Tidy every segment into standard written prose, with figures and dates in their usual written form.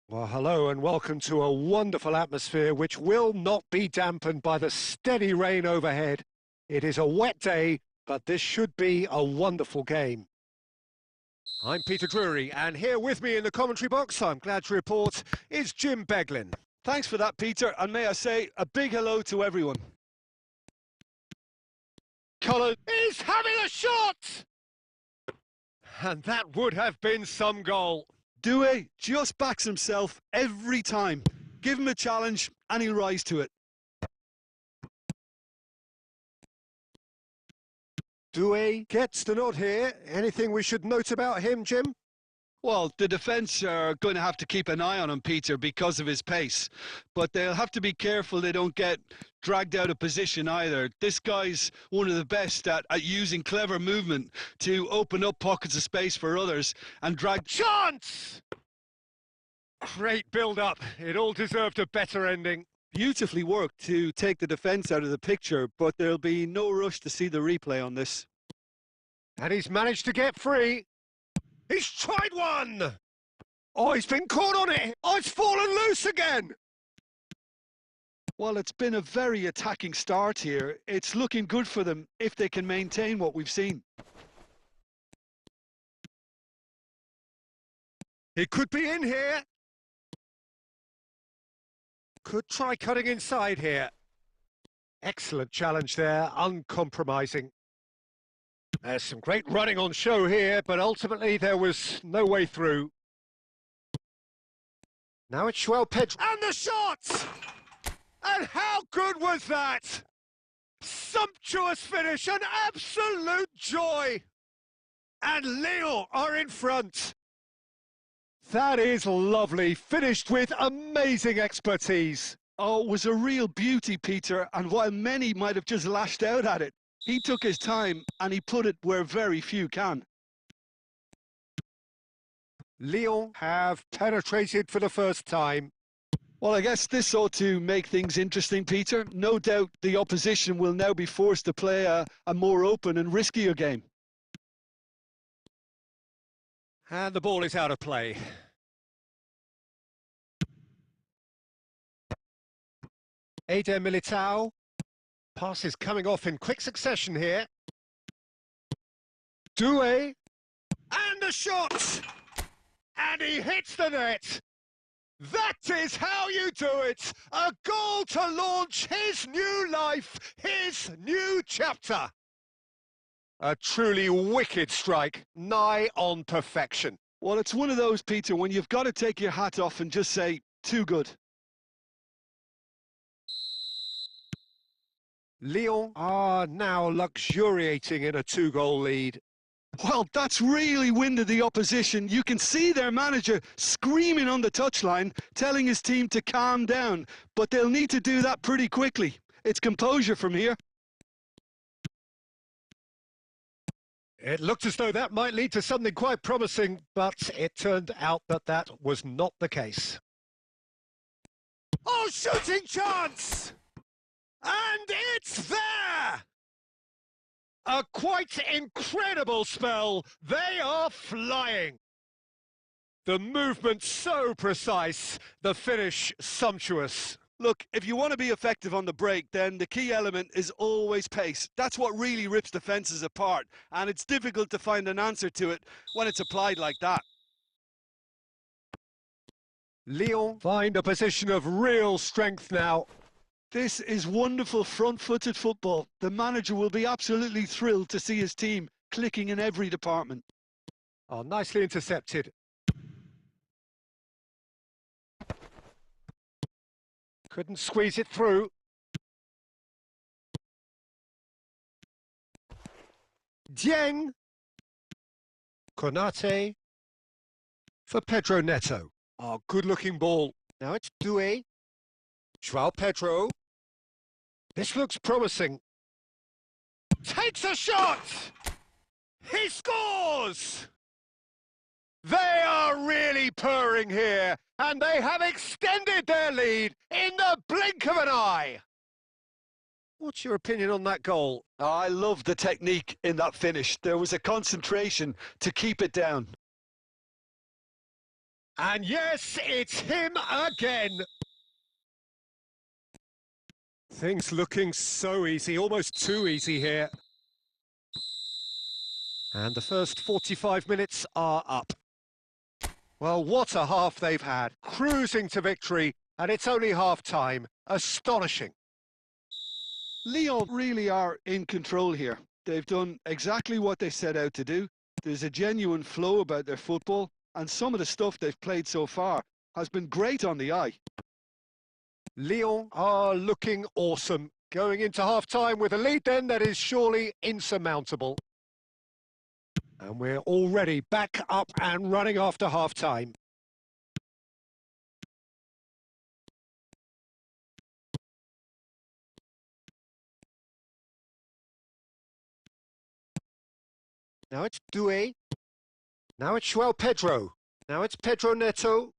Well, hello and welcome to a wonderful atmosphere which will not be dampened by the steady rain overhead. It is a wet day, but this should be a wonderful game. I'm Peter Drury, and here with me in the commentary box, I'm glad to report, is Jim Beglin. Thanks for that, Peter, and may I say a big hello to everyone. Colin is having a shot! And that would have been some goal. Doué just backs himself every time. Give him a challenge and he'll rise to it. Doué gets the nod here. Anything we should note about him, Jim? Well, the defence are going to have to keep an eye on him, Peter, because of his pace. But they'll have to be careful they don't get dragged out of position either. This guy's one of the best at using clever movement to open up pockets of space for others and drag... Chance! Great build-up. It all deserved a better ending. Beautifully worked to take the defence out of the picture, but there'll be no rush to see the replay on this. And he's managed to get free. He's tried one! Oh, he's been caught on it! Oh, it's fallen loose again! Well, it's been a very attacking start here. It's looking good for them if they can maintain what we've seen. He could be in here. Could try cutting inside here. Excellent challenge there, uncompromising. There's some great running on show here, but ultimately there was no way through. Now it's Pedro. And the shot! And how good was that? Sumptuous finish, an absolute joy. And Ligue are in front. That is lovely, finished with amazing expertise. Oh, it was a real beauty, Peter, and while many might have just lashed out at it, he took his time and he put it where very few can. Ligue have penetrated for the first time. Well, I guess this ought to make things interesting, Peter. No doubt the opposition will now be forced to play a more open and riskier game. And the ball is out of play. Eder Militao. Pass is coming off in quick succession here. Doué. And a shot! And he hits the net. That is how you do it. A goal to launch his new life, his new chapter. A truly wicked strike, nigh on perfection. Well, it's one of those, Peter, when you've got to take your hat off and just say, too good. Ligue are now luxuriating in a two-goal lead. Well, that's really winded the opposition. You can see their manager screaming on the touchline, telling his team to calm down. But they'll need to do that pretty quickly. It's composure from here. It looked as though that might lead to something quite promising, but it turned out that that was not the case. Oh, shooting chance! And it's there! A quite incredible spell. They are flying. The movement so precise, the finish sumptuous. Look, if you want to be effective on the break, then the key element is always pace. That's what really rips defences apart, and it's difficult to find an answer to it when it's applied like that. Ligue find a position of real strength now. This is wonderful front-footed football. The manager will be absolutely thrilled to see his team clicking in every department. Oh, nicely intercepted. Couldn't squeeze it through. Dieng. Konate. For Pedro Neto. Oh, good-looking ball. Now it's Doué. Pedro. This looks promising. Takes a shot! He scores! They are really purring here, and they have extended their lead in the blink of an eye. What's your opinion on that goal? I love the technique in that finish. There was a concentration to keep it down. And yes, it's him again. Things looking so easy, almost too easy here. And the first 45 minutes are up. Well, what a half they've had. Cruising to victory, and it's only half-time. Astonishing. Lyon really are in control here. They've done exactly what they set out to do. There's a genuine flow about their football, and some of the stuff they've played so far has been great on the eye. Lyon are looking awesome. Going into half-time with a lead then that is surely insurmountable. And we're already back up and running after half-time. Now it's Doué. Now it's João Pedro. Now it's Pedro Neto.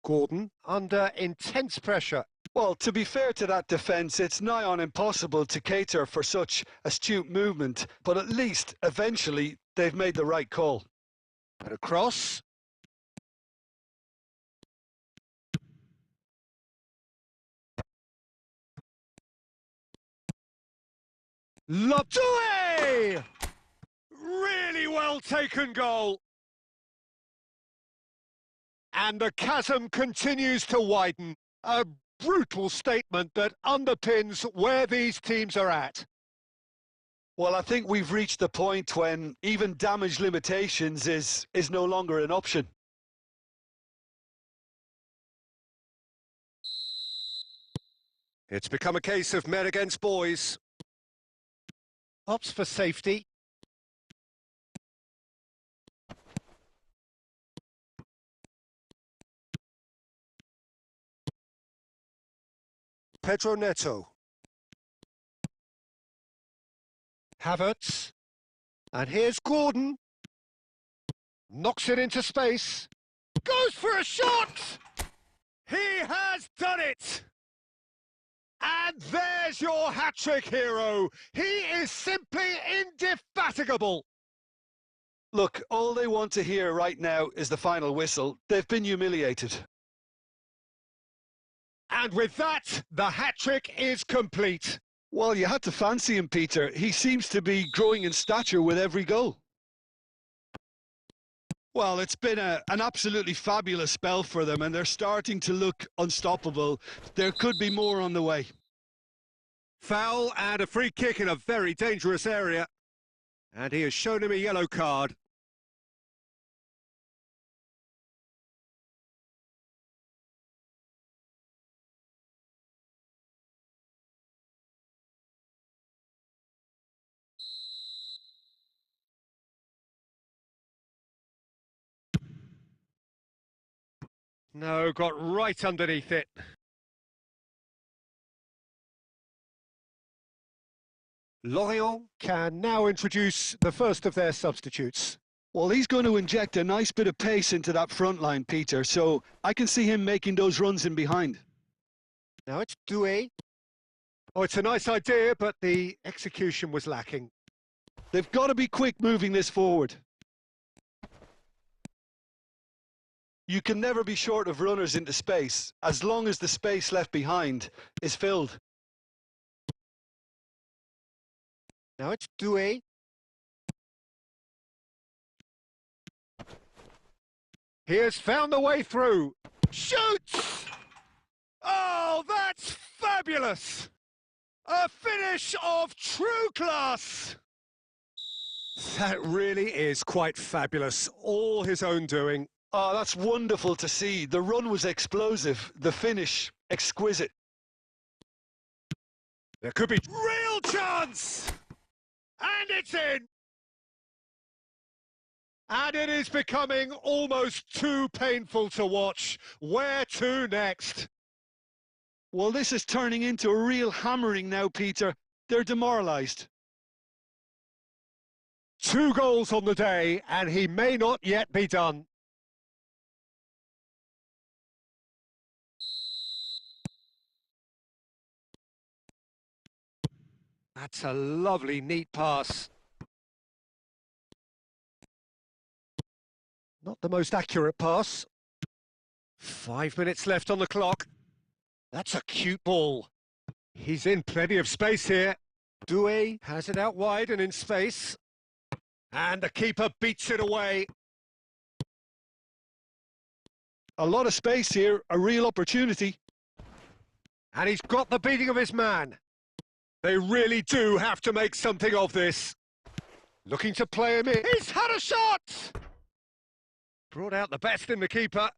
Gordon under intense pressure. Well, to be fair to that defence, it's nigh on impossible to cater for such astute movement, but at least, eventually, they've made the right call. And across. Doué! Really well taken goal. And the chasm continues to widen. A brutal statement that underpins where these teams are at. Well, I think we've reached the point when even damage limitations is no longer an option. It's become a case of men against boys. Opts for safety. Pedro Neto. Havertz. And here's Gordon. Knocks it into space. Goes for a shot! He has done it! And there's your hat-trick hero. He is simply indefatigable. Look, all they want to hear right now is the final whistle. They've been humiliated. And with that, the hat-trick is complete. Well, you had to fancy him, Peter. He seems to be growing in stature with every goal. Well, it's been an absolutely fabulous spell for them, and they're starting to look unstoppable. There could be more on the way. Foul and a free kick in a very dangerous area. And he has shown him a yellow card. No, got right underneath it. Lorient can now introduce the first of their substitutes. Well, he's going to inject a nice bit of pace into that front line, Peter, so I can see him making those runs in behind. Now it's Doué. Oh, it's a nice idea, but the execution was lacking. They've got to be quick moving this forward. You can never be short of runners into space, as long as the space left behind is filled. Now it's Doué. He has found the way through. Shoots! Oh, that's fabulous! A finish of true class! That really is quite fabulous. All his own doing. Oh, that's wonderful to see. The run was explosive, the finish exquisite. There could be real chance! And it's in! And it is becoming almost too painful to watch. Where to next? Well, this is turning into a real hammering now, Peter. They're demoralised. 2 goals on the day, and he may not yet be done. That's a lovely, neat pass. Not the most accurate pass. 5 minutes left on the clock. That's a cute ball. He's in plenty of space here. Doué has it out wide and in space. And the keeper beats it away. A lot of space here, a real opportunity. And he's got the beating of his man. They really do have to make something of this. Looking to play him in. He's had a shot! Brought out the best in the keeper.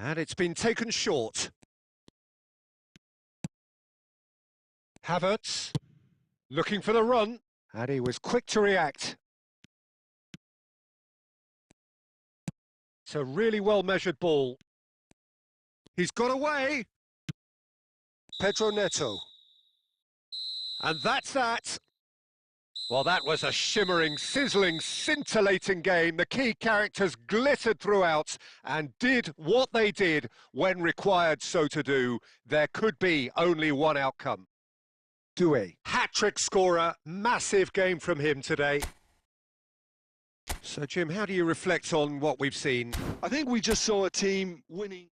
And it's been taken short. Havertz, looking for the run, and he was quick to react. It's a really well-measured ball. He's got away. Pedro Neto. And that's that. Well, that was a shimmering, sizzling, scintillating game. The key characters glittered throughout and did what they did when required so to do. There could be only one outcome. Doué, hat-trick scorer, massive game from him today. So, Jim, how do you reflect on what we've seen? I think we just saw a team winning.